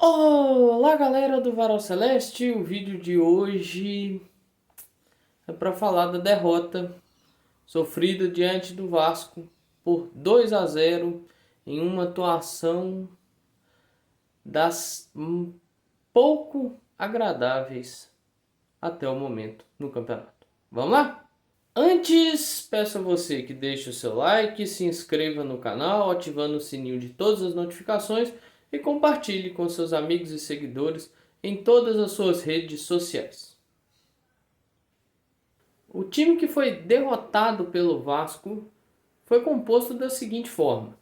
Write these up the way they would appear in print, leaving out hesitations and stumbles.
Olá, galera do Varal Celeste. O vídeo de hoje é para falar da derrota sofrida diante do Vasco por 2-0 em uma atuação das pouco agradáveis até o momento no campeonato. Vamos lá? Antes, peço a você que deixe o seu like, se inscreva no canal, ativando o sininho de todas as notificações e compartilhe com seus amigos e seguidores em todas as suas redes sociais. O time que foi derrotado pelo Vasco foi composto da seguinte forma: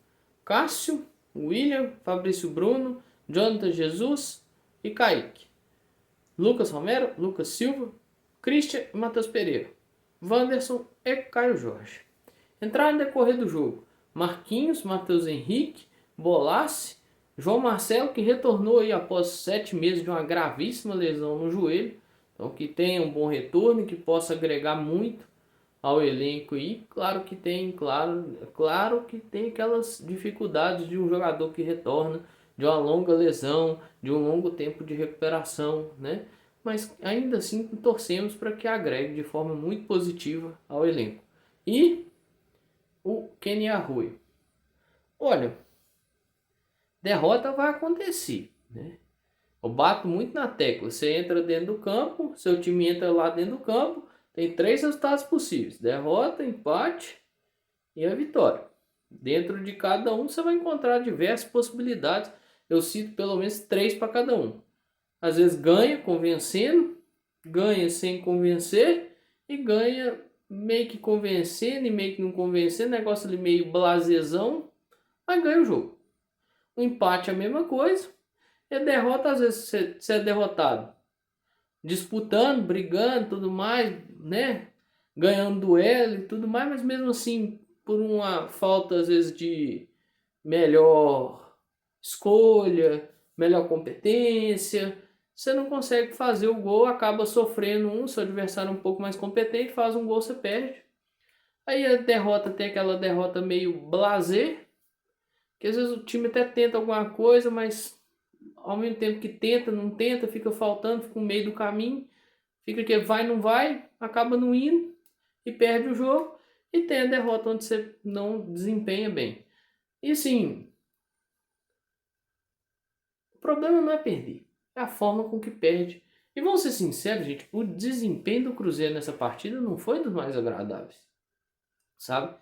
Cássio, William, Fabrício Bruno, Jonathan Jesus e Kaique, Lucas Romero, Lucas Silva, Christian e Matheus Pereira, Wanderson e Caio Jorge. Entraram no decorrer do jogo Marquinhos, Matheus Henrique, Bolassi, João Marcelo, que retornou aí após 7 meses de uma gravíssima lesão no joelho. Então que tenha um bom retorno, que possa agregar muito ao elenco. E claro que tem, claro que tem aquelas dificuldades de um jogador que retorna de uma longa lesão, de um longo tempo de recuperação, né? Mas ainda assim torcemos para que agregue de forma muito positiva ao elenco. E o Kenny Arroyo. Olha, derrota vai acontecer, né? Eu bato muito na tecla. Você entra dentro do campo, seu time entra lá dentro do campo, tem 3 resultados possíveis: derrota, empate e a vitória. Dentro de cada um você vai encontrar diversas possibilidades. Eu cito pelo menos 3 para cada um. Às vezes ganha convencendo, ganha sem convencer e ganha meio que convencendo e meio que não convencendo, negócio ali meio blasezão, mas ganha o jogo. O empate é a mesma coisa, e a derrota às vezes você é derrotado disputando, brigando, tudo mais, né? Ganhando duelo e tudo mais, mas mesmo assim por uma falta às vezes de melhor escolha, melhor competência, você não consegue fazer o gol, acaba sofrendo seu adversário um pouco mais competente, faz um gol, você perde. Aí a derrota tem aquela derrota meio blasé, que às vezes o time até tenta alguma coisa, mas ao mesmo tempo que tenta, não tenta, fica faltando, fica no meio do caminho, fica que vai, não vai, acaba não indo e perde o jogo. E tem a derrota onde você não desempenha bem. E assim, o problema não é perder, é a forma com que perde. E vamos ser sinceros, gente, o desempenho do Cruzeiro nessa partida não foi dos mais agradáveis, sabe?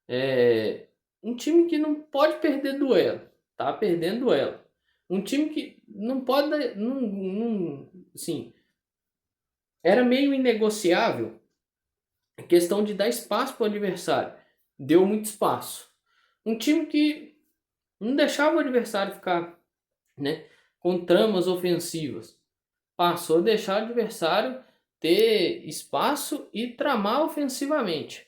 É um time que não pode perder duelo, tá perdendo duelo. Um time que não pode, assim, era meio inegociável a questão de dar espaço para o adversário. Deu muito espaço. Um time que não deixava o adversário ficar, né, com tramas ofensivas. Passou a deixar o adversário ter espaço e tramar ofensivamente.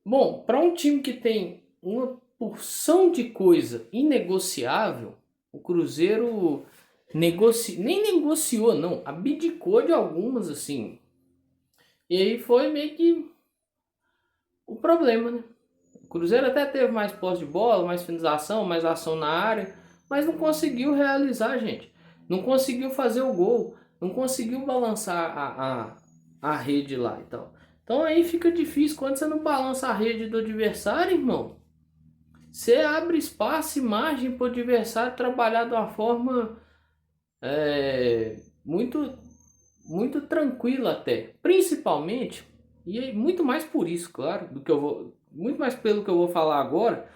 Bom, para um time que tem uma porção de coisa inegociável, o Cruzeiro nem negociou, não, abdicou de algumas assim. E aí foi meio que o problema, né? O Cruzeiro até teve mais posse de bola, mais finalização, mais ação na área, mas não conseguiu realizar, gente. Não conseguiu fazer o gol, não conseguiu balançar a rede lá e tal. Então aí fica difícil quando você não balança a rede do adversário, irmão. Você abre espaço e margem para o adversário trabalhar de uma forma muito, muito tranquila até. Principalmente, e muito mais por isso, claro, do que eu vou, muito mais pelo que eu vou falar agora,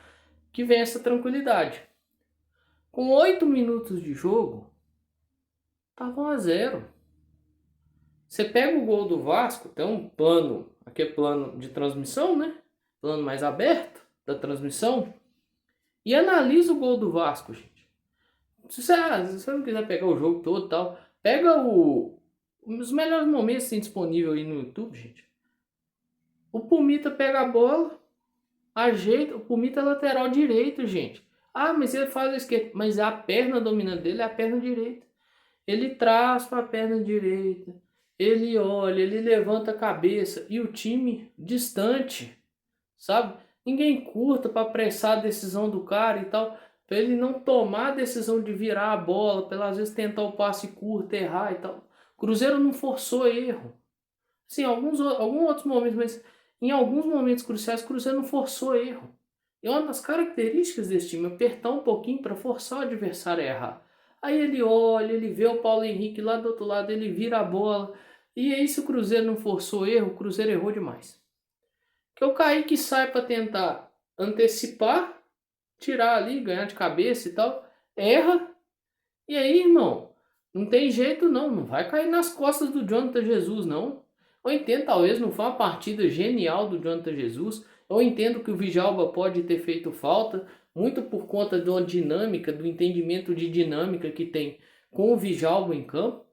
que vem essa tranquilidade. Com 8 minutos de jogo, tava 1-0. Você pega o gol do Vasco, tem um plano, aqui é plano de transmissão, né? Plano mais aberto da transmissão. E analisa o gol do Vasco, gente. Se você não quiser pegar o jogo todo e tal, pega os melhores momentos que tem disponível aí no YouTube, gente. O Pumita pega a bola, ajeita, o Pumita é lateral direito, gente. Ah, mas ele faz a esquerda, mas a perna dominante dele é a perna direita. Ele traz para a perna direita, ele olha, ele levanta a cabeça e o time distante, sabe? Ninguém curta para apressar a decisão do cara e tal. para ele não tomar a decisão de virar a bola, para às vezes tentar o passe curto, errar e tal. O Cruzeiro não forçou erro. Sim, alguns outros momentos, mas em alguns momentos cruciais o Cruzeiro não forçou erro. E uma das características desse time é apertar um pouquinho para forçar o adversário a errar. Aí ele olha, ele vê o Paulo Henrique lá do outro lado, ele vira a bola. E aí se o Cruzeiro não forçou erro, o Cruzeiro errou demais. Que o Kaique sai para tentar antecipar, tirar ali, ganhar de cabeça e tal, erra. E aí, irmão, não tem jeito não, não vai cair nas costas do Jonathan Jesus não. Eu entendo, talvez não foi uma partida genial do Jonathan Jesus. Eu entendo que o Djalma pode ter feito falta, muito por conta de uma dinâmica, do entendimento de dinâmica que tem com o Djalma em campo.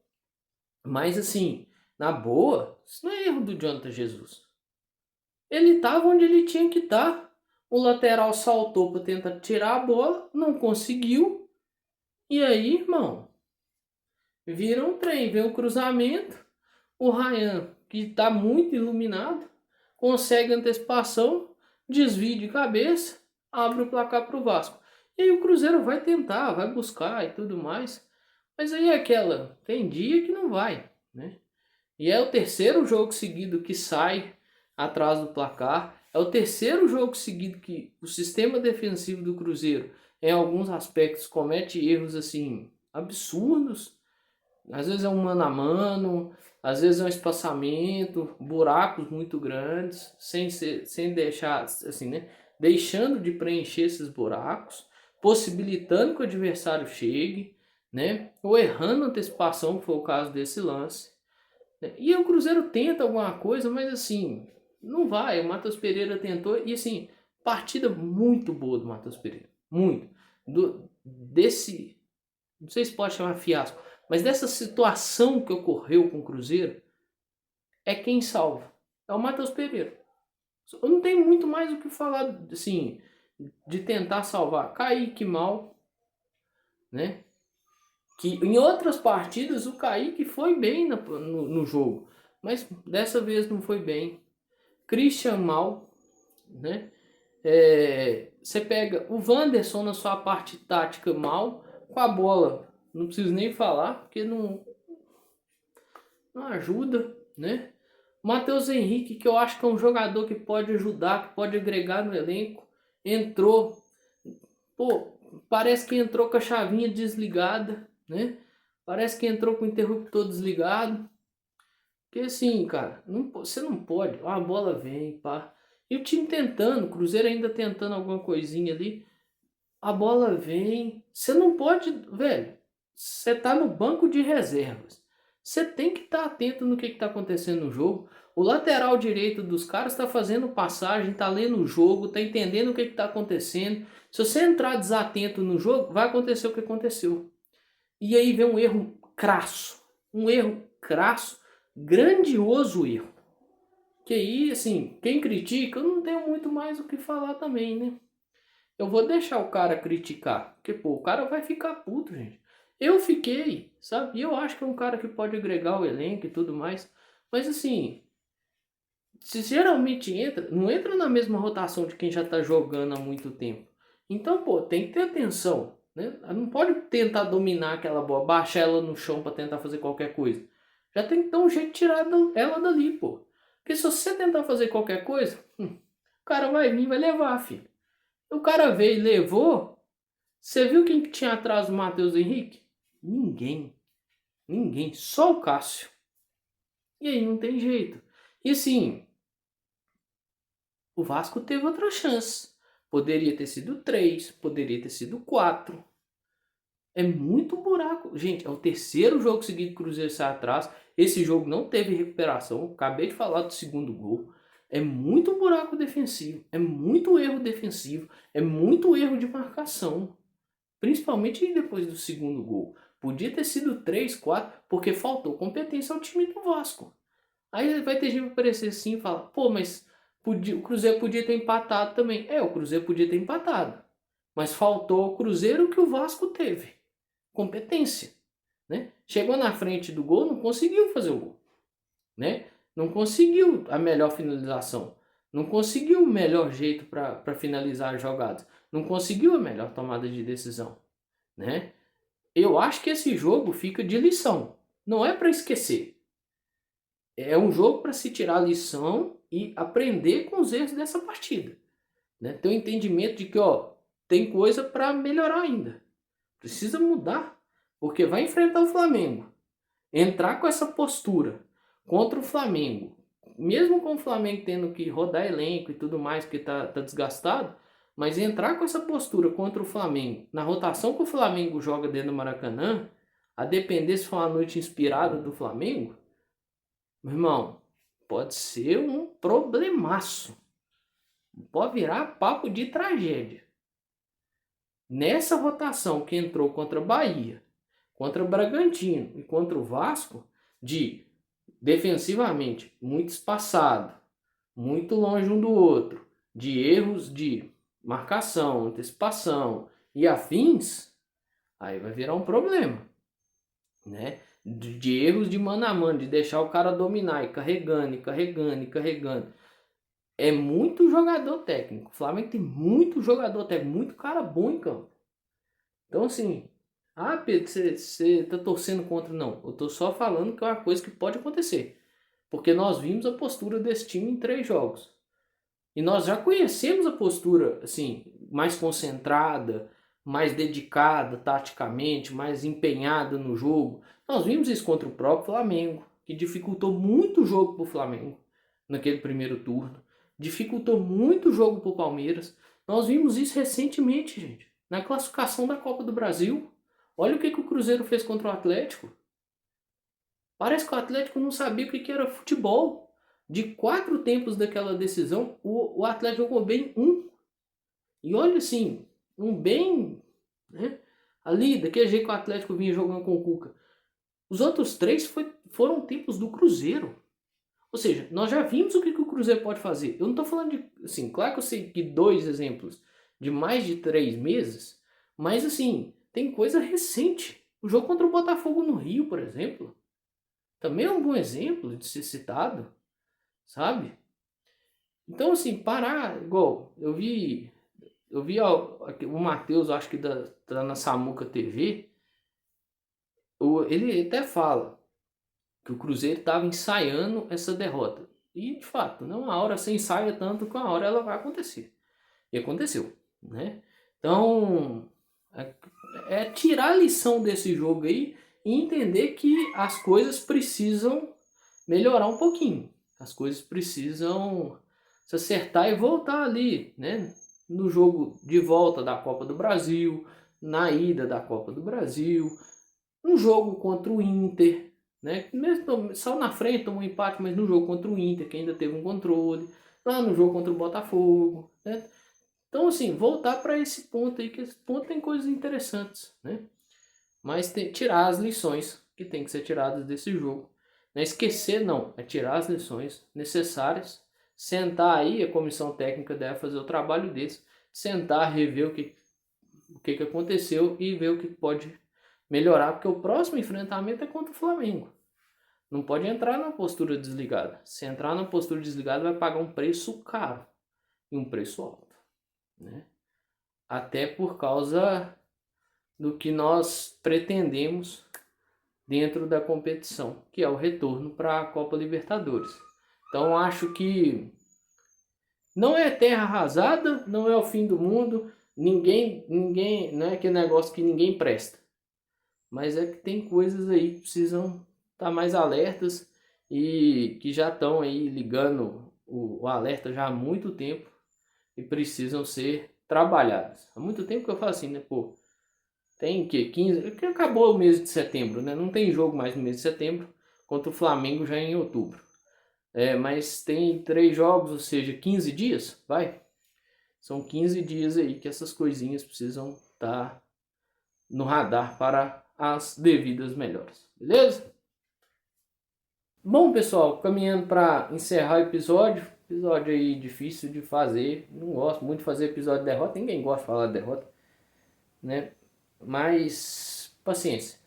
Mas assim, na boa, isso não é erro do Jonathan Jesus. Ele estava onde ele tinha que estar. O lateral saltou para tentar tirar a bola, não conseguiu. E aí, irmão, vira um trem, vem um cruzamento. O Ryan, que está muito iluminado, consegue antecipação, desvio de cabeça, abre o placar para o Vasco. E aí o Cruzeiro vai tentar, vai buscar e tudo mais. Mas aí é aquela, tem dia que não vai, né? E é o terceiro jogo seguido que sai atrás do placar. É o terceiro jogo seguido que o sistema defensivo do Cruzeiro, em alguns aspectos, comete erros assim absurdos. Às vezes é um mano a mano, às vezes é um espaçamento, buracos muito grandes, sem deixar assim, né? Deixando de preencher esses buracos, possibilitando que o adversário chegue, né? Ou errando a antecipação, que foi o caso desse lance. E o Cruzeiro tenta alguma coisa, mas assim, não vai. O Matheus Pereira tentou e assim, partida muito boa do Matheus Pereira. Muito. Desse, não sei se pode chamar fiasco, mas dessa situação que ocorreu com o Cruzeiro, é quem salva. É o Matheus Pereira. Eu não tenho muito mais o que falar, assim, de tentar salvar. Kaique mal, né? Que em outras partidas o Kaique foi bem no jogo, mas dessa vez não foi bem. Christian mal, né? Você pega o Wanderson na sua parte tática mal, com a bola, não preciso nem falar, porque não ajuda, né? Matheus Henrique, que eu acho que é um jogador que pode ajudar, que pode agregar no elenco, entrou, pô, parece que entrou com a chavinha desligada, né? Parece que entrou com o interruptor desligado. Porque assim, cara, você não pode. A bola vem, pá. E o time tentando, o Cruzeiro ainda tentando alguma coisinha ali. A bola vem. Você não pode, velho. Você tá no banco de reservas. Você tem que estar atento no que está acontecendo no jogo. O lateral direito dos caras está fazendo passagem, tá lendo o jogo, tá entendendo o que está acontecendo. Se você entrar desatento no jogo, vai acontecer o que aconteceu. E aí vem um erro crasso. Um erro crasso, grandioso erro. Que aí, assim, quem critica, eu não tenho muito mais o que falar também, né? Eu vou deixar o cara criticar, porque, pô, o cara vai ficar puto, gente. Eu fiquei, sabe? E eu acho que é um cara que pode agregar o elenco e tudo mais. Mas, assim, se geralmente entra, não entra na mesma rotação de quem já tá jogando há muito tempo. Então, pô, tem que ter atenção, né? Não pode tentar dominar aquela bola, baixar ela no chão para tentar fazer qualquer coisa. Já tem que dar um jeito de tirar ela dali, pô. Porque se você tentar fazer qualquer coisa, o cara vai vir e vai levar, filho. O cara veio e levou. Você viu quem que tinha atrás do Matheus Henrique? Ninguém. Ninguém. Só o Cássio. E aí não tem jeito. E assim, o Vasco teve outra chance. Poderia ter sido 3, poderia ter sido 4. É muito buraco. Gente, é o terceiro jogo seguido que o Cruzeiro sai atrás. Esse jogo não teve recuperação. Acabei de falar do segundo gol. É muito buraco defensivo. É muito erro defensivo. É muito erro de marcação. Principalmente depois do segundo gol. Podia ter sido 3, 4, porque faltou competência ao time do Vasco. Aí vai ter gente que aparecer assim e falar, pô, mas o Cruzeiro podia ter empatado também. O Cruzeiro podia ter empatado. Mas faltou ao Cruzeiro o que o Vasco teve. Competência. Né? Chegou na frente do gol, não conseguiu fazer o gol. Né? Não conseguiu a melhor finalização. Não conseguiu o melhor jeito para finalizar as jogadas. não conseguiu a melhor tomada de decisão, né? Eu acho que esse jogo fica de lição, não é para esquecer. É um jogo para se tirar lição e aprender com os erros dessa partida, né? Ter o entendimento de que, ó, tem coisa para melhorar ainda. Precisa mudar, porque vai enfrentar o Flamengo. Entrar com essa postura contra o Flamengo, mesmo com o Flamengo tendo que rodar elenco e tudo mais, que tá desgastado, mas entrar com essa postura contra o Flamengo, na rotação que o Flamengo joga dentro do Maracanã, a depender se for uma noite inspirada do Flamengo, meu irmão, pode ser um problemaço. Pode virar papo de tragédia. Nessa rotação que entrou contra Bahia, contra Bragantino e contra o Vasco, de defensivamente muito espaçado, muito longe um do outro, de erros de marcação, antecipação e afins, aí vai virar um problema, né? De erros de mano a mano, de deixar o cara dominar e carregando, e carregando, e carregando. É muito jogador técnico. O Flamengo tem muito jogador técnico, muito cara bom em campo. Então, assim, Pedro, você tá torcendo contra? Não, eu tô só falando que é uma coisa que pode acontecer. Porque nós vimos a postura desse time em 3 jogos. E nós já conhecemos a postura, assim, mais concentrada, mais dedicada taticamente, mais empenhada no jogo. Nós vimos isso contra o próprio Flamengo, que dificultou muito o jogo pro Flamengo naquele primeiro turno. Dificultou muito o jogo pro Palmeiras. Nós vimos isso recentemente, gente, na classificação da Copa do Brasil. Olha o que o Cruzeiro fez contra o Atlético. Parece que o Atlético não sabia o que era futebol. De 4 tempos daquela decisão, o Atlético jogou bem um. E olha assim, um bem, né? Ali, daquele jeito que o Atlético vinha jogando com o Cuca. Os outros 3 foram tempos do Cruzeiro. Ou seja, nós já vimos o que o Cruzeiro pode fazer. Eu não estou falando de, assim, claro que eu sei que 2 exemplos de mais de 3 meses, mas assim, tem coisa recente. O jogo contra o Botafogo no Rio, por exemplo, também é um bom exemplo de ser citado, sabe? Então, assim, parar, igual, eu vi o Matheus, acho que tá na Samuca TV, ele até fala que o Cruzeiro estava ensaiando essa derrota. E, de fato, não uma hora você ensaia tanto que uma hora ela vai acontecer. E aconteceu, né? Então, é tirar a lição desse jogo aí e entender que as coisas precisam melhorar um pouquinho. As coisas precisam se acertar e voltar ali, né? No jogo de volta da Copa do Brasil, na ida da Copa do Brasil, no jogo contra o Inter, né? Mesmo só na frente tomou um empate, mas no jogo contra o Inter, que ainda teve um controle, lá no jogo contra o Botafogo, né? Então, assim, voltar para esse ponto aí, que esse ponto tem coisas interessantes, né? Mas tirar as lições que tem que ser tiradas desse jogo. Não é esquecer, não, é tirar as lições necessárias, sentar aí, a comissão técnica deve fazer o trabalho desse, sentar, rever o que aconteceu e ver o que pode melhorar, porque o próximo enfrentamento é contra o Flamengo. Não pode entrar na postura desligada. Se entrar na postura desligada, vai pagar um preço caro e um preço alto, né? Até por causa do que nós pretendemos dentro da competição, que é o retorno para a Copa Libertadores. Então acho que não é terra arrasada, não é o fim do mundo, ninguém, não é aquele negócio que ninguém presta. Mas é que tem coisas aí que precisam estar mais alertas e que já estão aí ligando o alerta já há muito tempo e precisam ser trabalhadas. Há muito tempo que eu falo assim, né, pô, tem que 15, que acabou o mês de setembro, né? Não tem jogo mais no mês de setembro, contra o Flamengo já em outubro. Mas tem 3 jogos, ou seja, 15 dias, vai. São 15 dias aí que essas coisinhas precisam estar no radar para as devidas melhoras, beleza? Bom, pessoal, caminhando para encerrar o episódio aí difícil de fazer, não gosto muito de fazer episódio de derrota, ninguém gosta de falar de derrota, né? Mas paciência.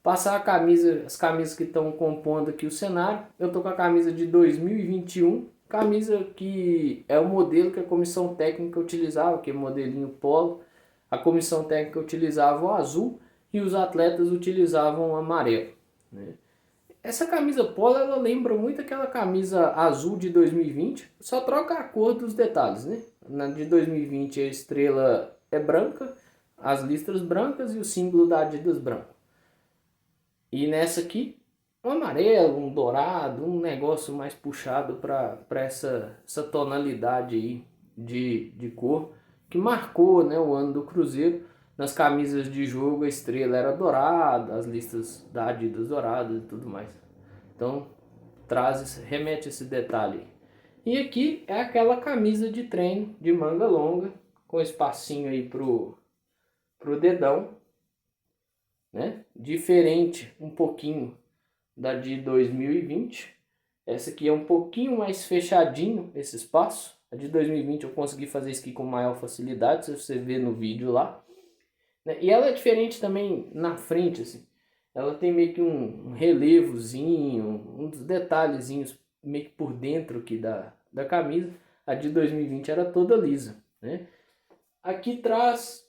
Passar as camisas que estão compondo aqui o cenário. Eu tô com a camisa de 2021, Camisa que é o modelo que a comissão técnica utilizava, que é modelinho polo. A comissão técnica utilizava o azul e os atletas utilizavam o amarelo, né? Essa camisa polo, ela lembra muito aquela camisa azul de 2020, só troca a cor dos detalhes, né? Na de 2020 a estrela é branca, as listras brancas e o símbolo da Adidas branco. E nessa aqui, um amarelo, um dourado, um negócio mais puxado para essa tonalidade aí de cor que marcou, né, o ano do Cruzeiro. Nas camisas de jogo a estrela era dourada, as listas da Adidas douradas e tudo mais. Então remete esse detalhe. E aqui é aquela camisa de treino de manga longa, com espacinho aí pro dedão, né? Diferente um pouquinho da de 2020. Essa aqui é um pouquinho mais fechadinho esse espaço. A de 2020 eu consegui fazer isso aqui com maior facilidade, se você ver no vídeo lá, né? E ela é diferente também na frente, assim. Ela tem meio que um relevozinho, uns detalhezinhos meio que por dentro aqui da camisa. A de 2020 era toda lisa, né? Aqui traz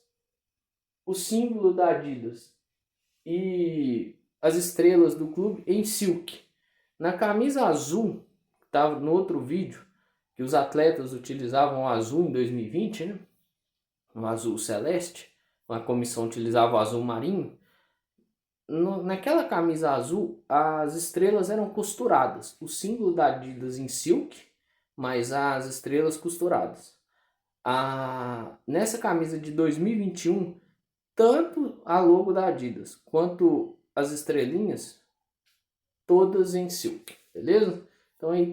o símbolo da Adidas e as estrelas do clube em silk. Na camisa azul, que estava no outro vídeo, que os atletas utilizavam o azul em 2020, né? O azul celeste, a comissão utilizava o azul marinho. Naquela camisa azul, as estrelas eram costuradas. O símbolo da Adidas em silk, mas as estrelas costuradas. Nessa camisa de 2021, tanto a logo da Adidas quanto as estrelinhas, todas em silk, beleza? Então aí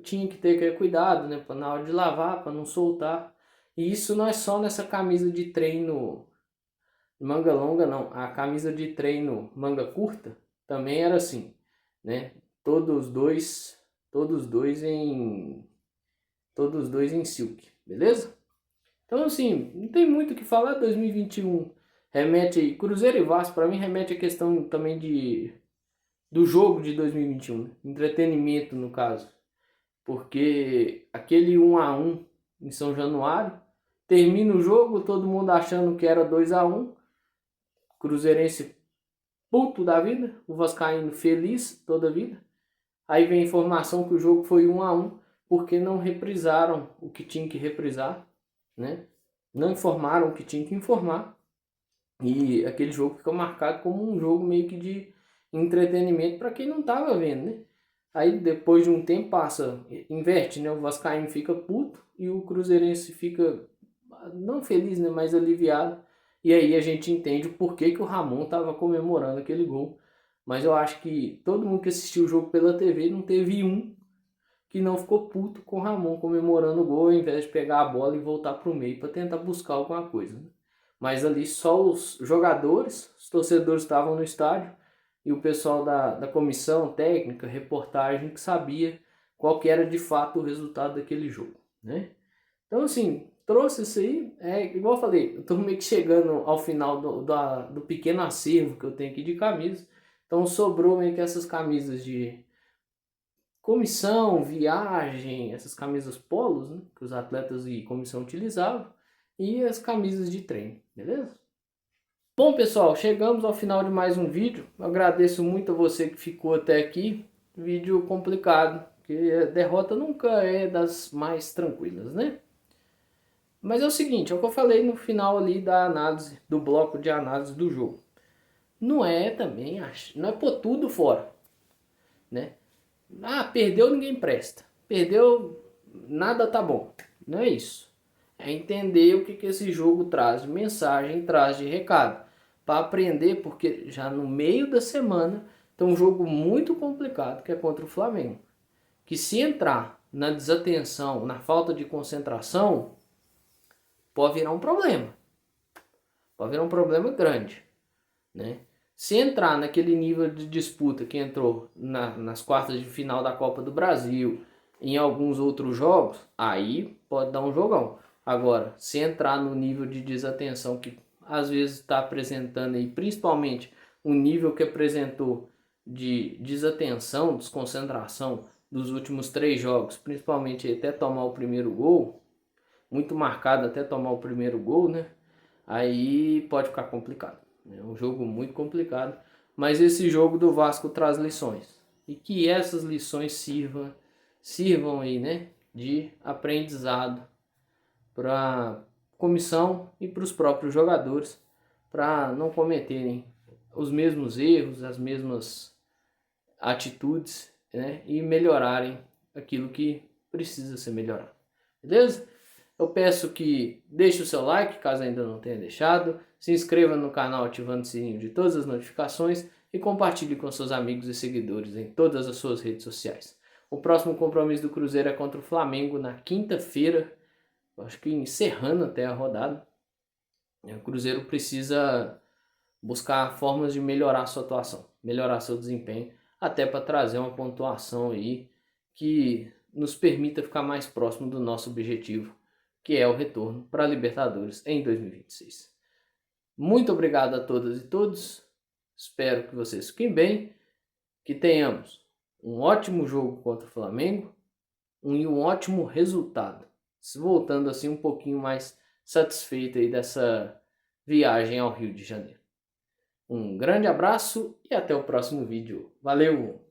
tinha que ter cuidado, né, na hora de lavar, para não soltar. E isso não é só nessa camisa de treino manga longa, não. A camisa de treino manga curta também era assim, né? Todos dois, todos dois em todos dois em silk, beleza? Então assim, não tem muito o que falar. 2021 remete aí, Cruzeiro e Vasco para mim remete a questão também do jogo de 2021, né? Entretenimento no caso, porque aquele 1-1 em São Januário, termina o jogo, todo mundo achando que era 2-1, cruzeirense puto da vida, o vascaíno feliz toda a vida. Aí vem a informação que o jogo foi 1-1 porque não reprisaram o que tinha que reprisar, né? Não informaram o que tinha que informar. E aquele jogo ficou marcado como um jogo meio que de entretenimento para quem não estava vendo, né? Aí depois de um tempo passa, inverte, né? O vascaíno fica puto e o cruzeirense fica não feliz, né, mas aliviado. E aí a gente entende o porquê que o Ramon estava comemorando aquele gol. Mas eu acho que todo mundo que assistiu o jogo pela TV não teve um que não ficou puto com o Ramon comemorando o gol, ao invés de pegar a bola e voltar para o meio para tentar buscar alguma coisa, né? Mas ali só os jogadores, os torcedores estavam no estádio e o pessoal da comissão técnica, reportagem, que sabia qual que era de fato o resultado daquele jogo, né? Então assim, trouxe isso aí, igual eu falei, eu tô meio que chegando ao final do pequeno acervo que eu tenho aqui de camisas. Então sobrou meio que essas camisas de comissão, viagem, essas camisas polos, né, que os atletas e comissão utilizavam, e as camisas de treino, beleza? Bom pessoal, chegamos ao final de mais um vídeo. Eu agradeço muito a você que ficou até aqui. Vídeo complicado, porque a derrota nunca é das mais tranquilas, né? Mas é o seguinte, é o que eu falei no final ali da análise, do bloco de análise do jogo. Não é também, não é pôr tudo fora, né? Perdeu, ninguém presta. Perdeu, nada tá bom. Não é isso. É entender o que esse jogo traz de mensagem, traz de recado. Para aprender, porque já no meio da semana tem um jogo muito complicado que é contra o Flamengo. Que se entrar na desatenção, na falta de concentração, pode virar um problema. Pode virar um problema grande, né? Se entrar naquele nível de disputa que entrou nas quartas de final da Copa do Brasil, em alguns outros jogos, aí pode dar um jogão. Agora, se entrar no nível de desatenção que às vezes está apresentando aí, principalmente o nível que apresentou de desatenção, desconcentração dos últimos 3 jogos, principalmente até tomar o primeiro gol, muito marcado até tomar o primeiro gol, né? Aí pode ficar complicado. É um jogo muito complicado, mas esse jogo do Vasco traz lições. E que essas lições sirvam aí, né, de aprendizado para a comissão e para os próprios jogadores, para não cometerem os mesmos erros, as mesmas atitudes, né, e melhorarem aquilo que precisa ser melhorado. Beleza? Eu peço que deixe o seu like, caso ainda não tenha deixado, se inscreva no canal ativando o sininho de todas as notificações e compartilhe com seus amigos e seguidores em todas as suas redes sociais. O próximo compromisso do Cruzeiro é contra o Flamengo na quinta-feira, acho que encerrando até a rodada. O Cruzeiro precisa buscar formas de melhorar sua atuação, melhorar seu desempenho, até para trazer uma pontuação aí que nos permita ficar mais próximo do nosso objetivo, que é o retorno para a Libertadores em 2026. Muito obrigado a todas e todos, espero que vocês fiquem bem, que tenhamos um ótimo jogo contra o Flamengo e um ótimo resultado, voltando assim um pouquinho mais satisfeito aí dessa viagem ao Rio de Janeiro. Um grande abraço e até o próximo vídeo. Valeu!